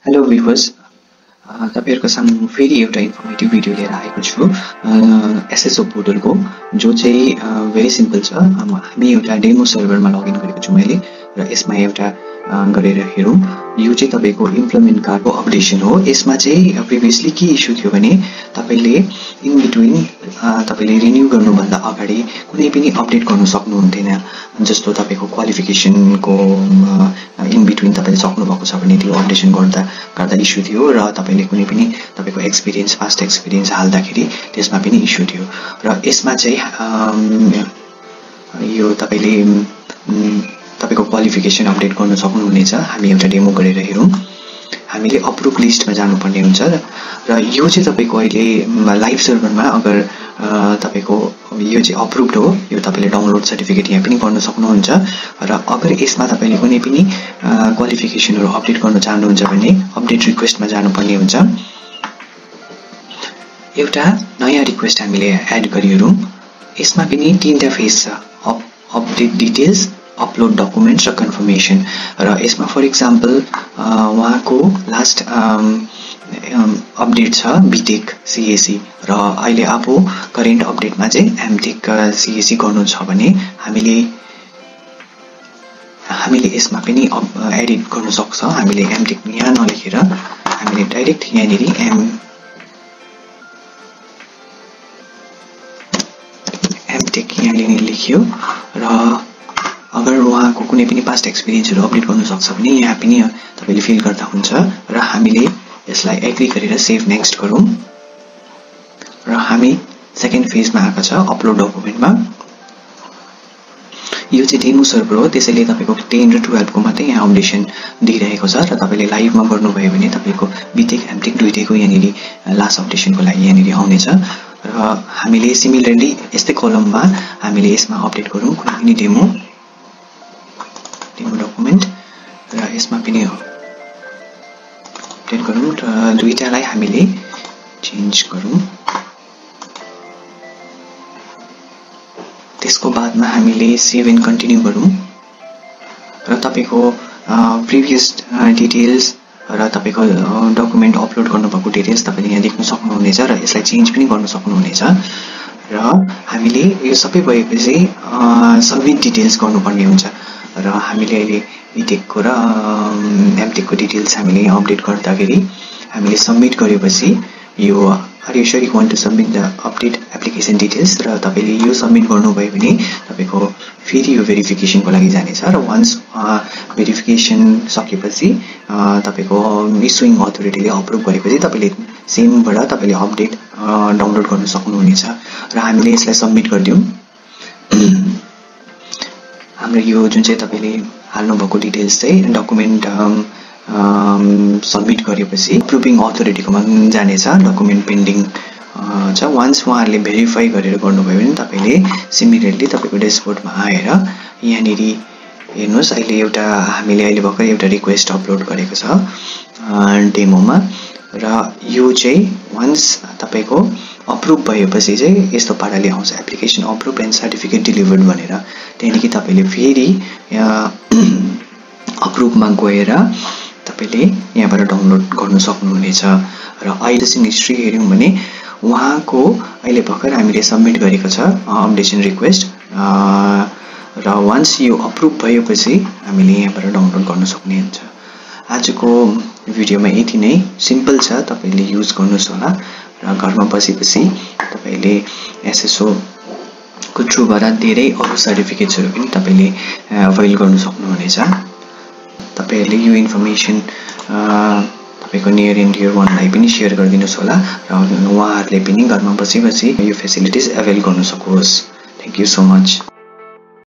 Hello viewers, तपाईहरुको सामु फेरि एउटा इन्फर्मेटिभ भिडियो लिएर आएको छु। एसएसओ पोर्टलको जो चाहिँ भेरी सिम्पल छ। हामी एउटा डेमो सर्भरमा लगइन गरेको छु मैले र यसमा एउटा गरेर हेरौँ। यो चाहिँ तपाईको इम्प्लिमेन्ट कार्डको अपडेसन हो। यसमा चाहिँ प्रिभियसली के इस्यु थियो भने तपाईले इन बिट्विन तपाईले रिन्यू गर्नुभन्दा अगाडि कुनै पनि अपडेट गर्न सक्नुहुन्थेन। जस्तो तपाईको क्वालिफिकेसनको इन बिट्विन तपाईले सक्नु भएको छ भने त्यो अपडेसन गर्दा इस्यु थियो र तपाईले कुनै पनि तपाईको एक्सपिरियन्स पास्ट एक्सपिरियन्स हाल्दाखेरि त्यसमा पनि इस्यु थियो। र यसमा चाहिँ यो तपाईले तपाईको क्वालिफिकेसन अपडेट गर्न सक्नुहुनेछ। हामी एउटा डेमो गरेर हेरौँ। हामीले अप्रुभ लिस्टमा जानुपर्ने हुन्छ र यो चाहिँ तपाईको अहिले लाइभ सर्भरमा अगर तपाईको यो चाहिँ अप्रुभड हो, यो तपाईले डाउनलोड सर्टिफिकेट यहाँ पनि गर्न सक्नुहुन्छ। र अगर यसमा तपाईले कुनै पनि क्वालिफिकेसनहरु अपडेट गर्न चाहनुहुन्छ भने अपडेट रिक्वेस्टमा जानुपर्ने हुन्छ। एउटा नयाँ रिक्वेस्ट हामीले एड गरिरौँ। यसमा पनि तीनटा फेज छ, अपडेट डिटेल्स, अपलोड डकुमेन्ट्स र कन्फर्मेसन। र यसमा फर एक्जाम्पल उहाँको लास्ट अपडेट छ बीटेक सीएसी र अहिले अब करेन्ट अपडेटमा चाहिँ एमटेक सीएसी गर्नु छ भने हामीले यसमा पनि एडिट गर्न सक्छ। हामीले एमटेक यहाँ नलेखेर हामीले डाइरेक्ट यहाँनेरि एमटेक यहाँनेरि लेख्यो र अगर उहाँको कुनै पनि पास्ट एक्सपिरियन्सहरु अपडेट गर्न सक्छ भने यहाँ पनि तपाईले फिल गर्दा हुन्छ। र हामीले यसलाई एग्री गरेर सेभ नेक्स्ट गरौँ र हामी सेकेन्ड फेजमा आएको छ अपलोड डकुमेन्टमा। यो चाहिँ डेमो सर्भर हो, त्यसैले तपाईको 10 र 12 को मात्रै यहाँ अपडेसन दिइरहेको छ। र तपाईले लाइभमा गर्नुभयो भने तपाईको बीटेक एमटेक दुईटैको यहाँनेरि लास्ट अपडेसनको लागि यहाँनेरि आउनेछ। र हामीले सिमिलरली यस्तै कलममा हामीले यसमा अपडेट गरौँ कुनै पनि डेमो डकुमेन्ट र यसमा पनि अपडेट गरौँ र दुईटालाई हामीले चेन्ज गरौँ। त्यसको बादमा हामीले सेभ एन्ड कन्टिन्यू गरौँ र तपाईको प्रिभियस डिटेल्स र तपाईको डकुमेन्ट अपलोड गर्नुभएको डिटेल्स तपाईले यहाँ देख्न सक्नुहुनेछ र यसलाई चेन्ज पनि गर्न सक्नुहुनेछ। र हामीले यो सबै भएपछि सबमिट डिटेल्स गर्नुपर्ने हुन्छ। र हामीले अहिले बीटेकको र एमटेकको डिटेल्स हामीले अपडेट गर्दाखेरि हामीले सबमिट गरेपछि यो are you sure you want to submit the update application details र तपाईले यो सबमिट गर्नुभयो भने तपाईको फेरि यो भेरिफिकेसनको लागि जानेछ। र वन्स भेरिफिकेसन सकेपछि तपाईको इस्युइङ अथोरिटीले अप्रुभ गरेपछि तपाईले सेमबाट तपाईले अपडेट डाउनलोड गर्न सक्नुहुनेछ। र हामीले यसलाई सबमिट गर्दियौं। हाम्रो यो जुन चाहिँ तपाईले हाल्नु भएको डिटेल्स चाहिँ डकुमेन्ट सबमिट गरेपछि अप्रुभिङ अथोरिटीकोमा जानेछ। डकुमेन्ट पेन्डिङ छ। वन्स उहाँहरूले भेरिफाई गरेर गर्नुभयो भने तपाईले सिमिलरली तपाईको डेशबोर्डमा आएर यहाँनेरि हेर्नुस्। अहिले एउटा हामीले अहिले भर्खर एउटा रिक्वेस्ट अपलोड गरेको छ डेमोमा र यो चाहिँ वन्स तपाईको अप्रुभ भएपछि चाहिँ यस्तो पाराले आउँछ, application approve and certificate delivered भनेर। त्यहाँदेखि तपाईले फेरि अप्रुभमा गएर तपाईले यहाँबाट डाउनलोड गर्न सक्नुहुनेछ। र अहिले चाहिँ हिस्ट्री हेर्यौं भने उहाँको अहिले भर्खर हामीले सबमिट गरेको छ अपडेसन रिक्वेस्ट र वन्स यो अप्रुभ भएपछि हामीले यहाँबाट डाउनलोड गर्न सक्ने हुन्छ। आजको भिडियोमा यति नै, सिम्पल छ, तपाईले युज गर्नुस् होला र घरमा बसेपछि तपाईले एसएसओ को थ्रुबाट धेरै अरु सर्टिफिकेट्सहरु पनि तपाईले अवेल गर्न सक्नुहुनेछ। तपाईहरुले यो इन्फर्मेसन तपाईको नियर एन्ड डियर वानलाई पनि शेयर गरिदिनुस् होला र उहाँहरुले पनि घरमा बसी यो फेसिलिटिज अवेल गर्न सकोस्। Thank you so much.